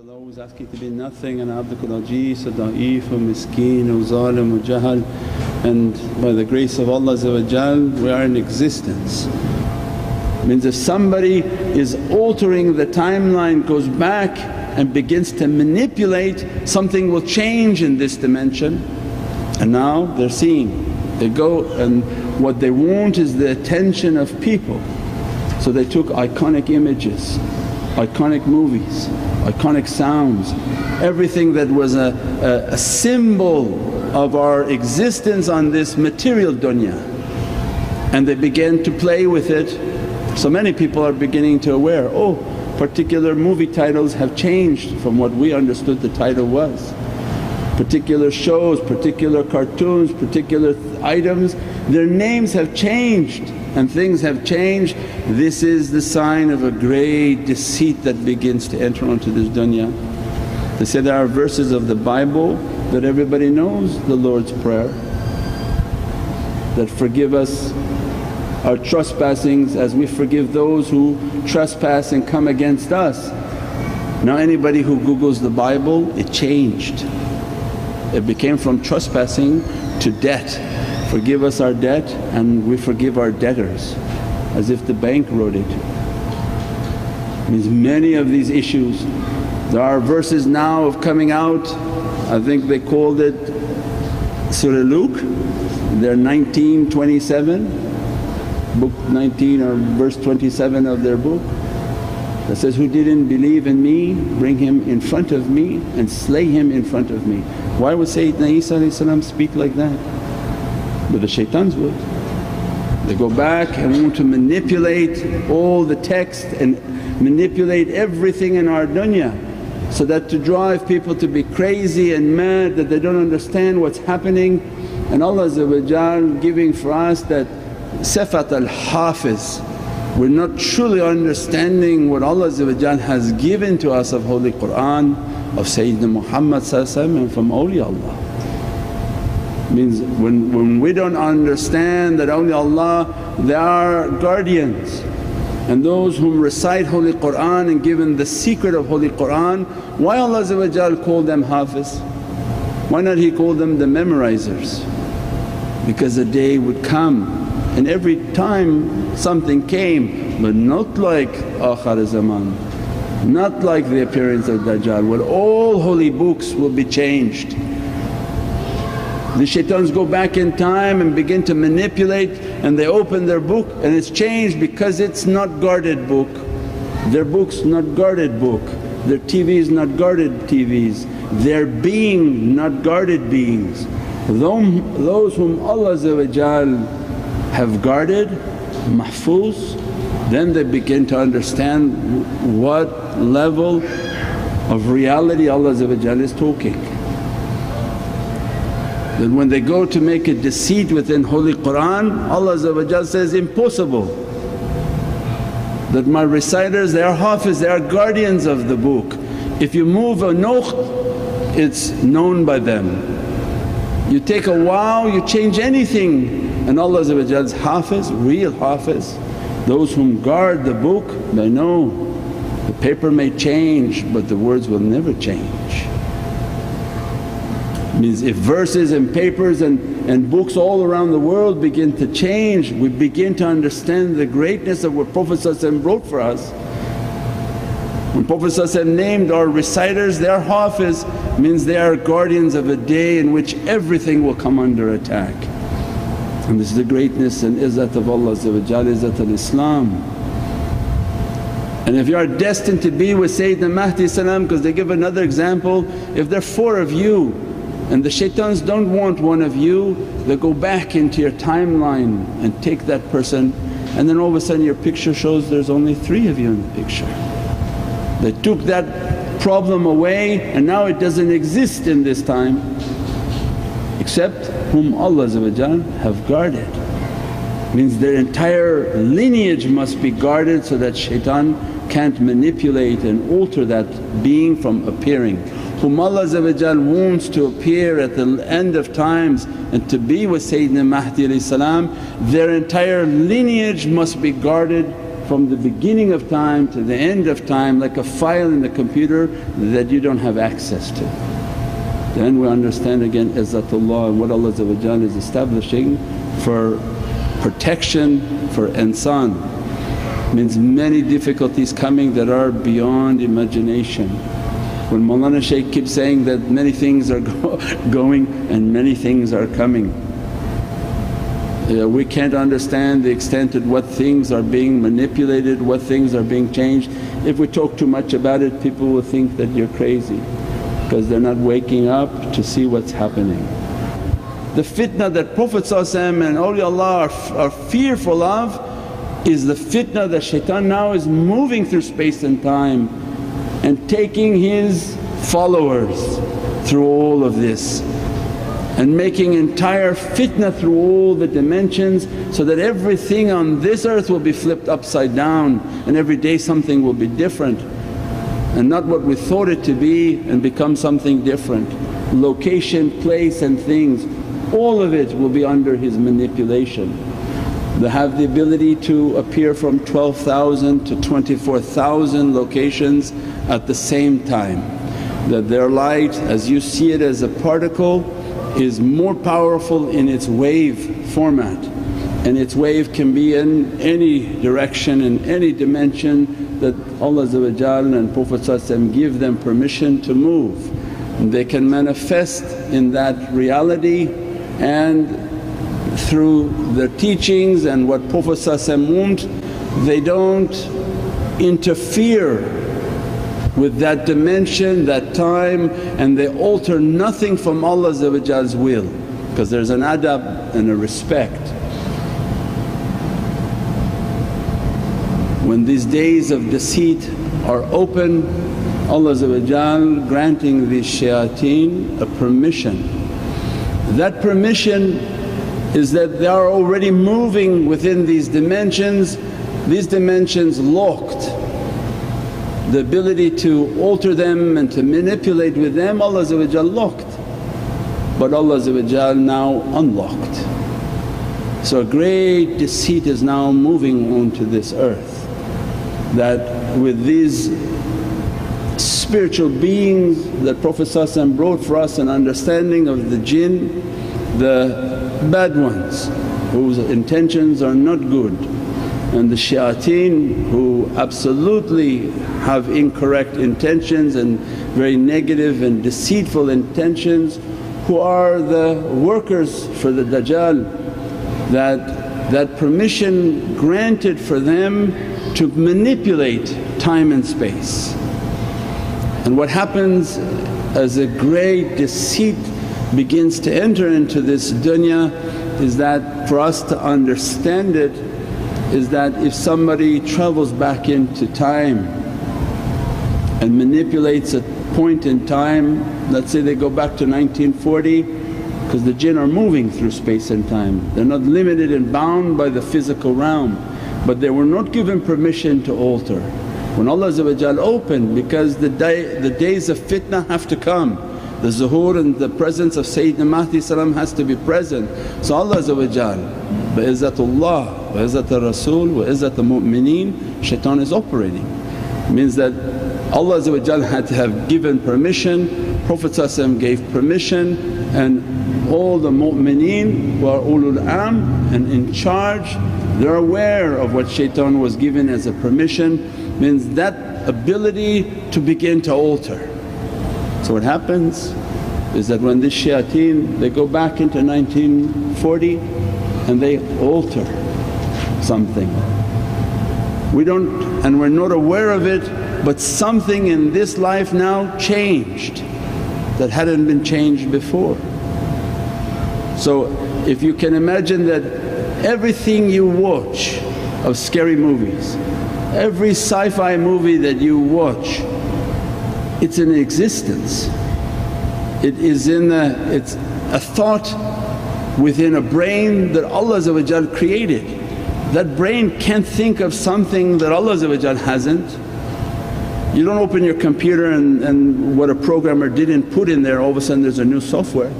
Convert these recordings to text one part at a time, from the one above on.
Allah always asking to be nothing, and abdukul ajeez, a da'if, a miskeen, a zalim, a jahal, and by the grace of Allah we are in existence. Means if somebody is altering the timeline, goes back and begins to manipulate, something will change in this dimension. And now they're seeing, they go and what they want is the attention of people. So they took iconic images, iconic movies, iconic sounds, everything that was a symbol of our existence on this material dunya, and they began to play with it. So many people are beginning to aware, oh, particular movie titles have changed from what we understood the title was. Particular shows, particular cartoons, particular items, their names have changed and things have changed. This is the sign of a great deceit that begins to enter onto this dunya. They say there are verses of the Bible that everybody knows, the Lord's Prayer, that forgive us our trespassings as we forgive those who trespass and come against us. Now anybody who Googles the Bible, it changed. It became from trespassing to debt. Forgive us our debt and we forgive our debtors, as if the bank wrote it. Means many of these issues, there are verses now of coming out, I think they called it Surah Luke, they're 19:27, book 19 or verse 27 of their book, that says, who didn't believe in me, bring him in front of me and slay him in front of me. Why would Sayyidina Isa speak like that? But the shaitans would. They go back and want to manipulate all the text and manipulate everything in our dunya, so that to drive people to be crazy and mad that they don't understand what's happening. And Allah giving for us that sifat al-Hafiz, we're not truly understanding what Allah has given to us of Holy Qur'an, of Sayyidina Muhammad and from awliyaullah. Means when we don't understand that awliyaullah, they are guardians, and those whom recite Holy Qur'an and given the secret of Holy Qur'an, why Allah called them Hafiz? Why not He called them the memorizers? Because a day would come and every time something came, but not like Akhir Zaman, not like the appearance of Dajjal, when all holy books will be changed. The shaitans go back in time and begin to manipulate, and they open their book and it's changed because it's not guarded book. Their book's not guarded book, their TV's not guarded TVs, their being not guarded beings. Those whom Allah have guarded, mahfuz, then they begin to understand what level of reality Allah is talking. Then when they go to make a deceit within Holy Qur'an, Allah says, impossible. That my reciters, they are hafiz, they are guardians of the book. If you move a nuqt, it's known by them. You take a wow, you change anything, and Allah is hafiz, real hafiz. Those whom guard the book, they know the paper may change but the words will never change. Means if verses and papers and books all around the world begin to change, we begin to understand the greatness of what Prophet wrote for us. When Prophet named our reciters, they are hafiz, means they are guardians of a day in which everything will come under attack. And this is the greatness and izzat of Allah, izzat al-Islam. And if you are destined to be with Sayyidina Mahdi, because they give another example, if there are 4 of you and the shaitans don't want one of you, they go back into your timeline and take that person, and then all of a sudden your picture shows there's only 3 of you in the picture. They took that problem away and now it doesn't exist in this time, except whom Allah have guarded. Means their entire lineage must be guarded so that shaitan can't manipulate and alter that being from appearing. Whom Allah wants to appear at the end of times and to be with Sayyidina Mahdi, their entire lineage must be guarded from the beginning of time to the end of time like a file in the computer that you don't have access to. Then we understand again izzatullah and what Allah is establishing for protection for insan. Means many difficulties coming that are beyond imagination. When Mawlana Shaykh keeps saying that many things are going and many things are coming. We can't understand the extent of what things are being manipulated, what things are being changed. If we talk too much about it, people will think that you're crazy because they're not waking up to see what's happening. The fitna that Prophet and awliyaullah are fearful of is the fitna that shaitan now is moving through space and time and taking his followers through all of this and making entire fitna through all the dimensions so that everything on this earth will be flipped upside down and every day something will be different and not what we thought it to be and become something different. Location, place and things, all of it will be under his manipulation. They have the ability to appear from 12,000 to 24,000 locations at the same time. That their light as you see it as a particle is more powerful in its wave format, and its wave can be in any direction, in any dimension that Allah and Prophet give them permission to move. And they can manifest in that reality, and through their teachings and what Prophet want, they don't interfere with that dimension, that time, and they alter nothing from Allah's will because there's an adab and a respect. When these days of deceit are open, Allah granting these shayateen a permission. That permission is that they are already moving within these dimensions locked. The ability to alter them and to manipulate with them Allah locked, but Allah now unlocked. So a great deceit is now moving onto this earth, that with these spiritual beings that Prophet brought for us an understanding of the jinn, the bad ones whose intentions are not good, and the shayateen who absolutely have incorrect intentions and very negative and deceitful intentions, who are the workers for the Dajjal, that permission granted for them to manipulate time and space. And what happens as a great deceit begins to enter into this dunya is that for us to understand it is that if somebody travels back into time and manipulates a point in time, let's say they go back to 1940, because the jinn are moving through space and time, they're not limited and bound by the physical realm, but they were not given permission to alter. When Allah opened, because the days of fitna have to come, the zuhur and the presence of Sayyidina Mahdi has to be present. So Allah bi izzatullah wa izzat Rasul wa izzat mu'mineen, shaitan is operating. Means that Allah had to have given permission, Prophet gave permission, and all the mu'mineen who are ulul am and in charge, they're aware of what shaitan was given as a permission. Means that ability to begin to alter. So what happens is that when this shayateen they go back into 1940 and they alter something. We don't and we're not aware of it, but something in this life now changed that hadn't been changed before. So if you can imagine that everything you watch of scary movies, every sci-fi movie that you watch, it's in existence. It's a thought within a brain that Allah created. That brain can't think of something that Allah hasn't. You don't open your computer and what a programmer didn't put in there, all of a sudden there's a new software.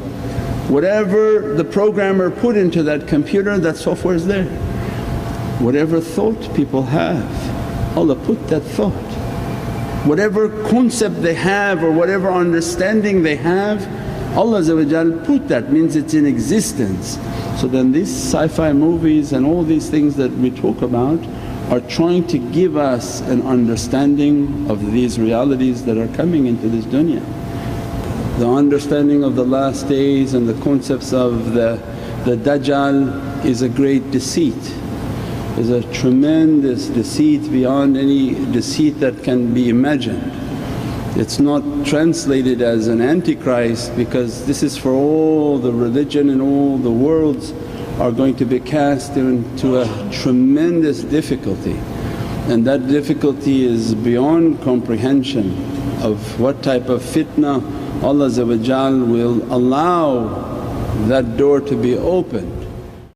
Whatever the programmer put into that computer, that software is there. whatever thought people have, Allah put that thought. Whatever concept they have or whatever understanding they have, Allah put that, means it's in existence. So then these sci-fi movies and all these things that we talk about are trying to give us an understanding of these realities that are coming into this dunya. The understanding of the last days and the concepts of the Dajjal is a great deceit, is a tremendous deceit beyond any deceit that can be imagined. It's not translated as an antichrist because this is for all the religion and all the worlds are going to be cast into a tremendous difficulty, and that difficulty is beyond comprehension of what type of fitna Allah will allow that door to be open.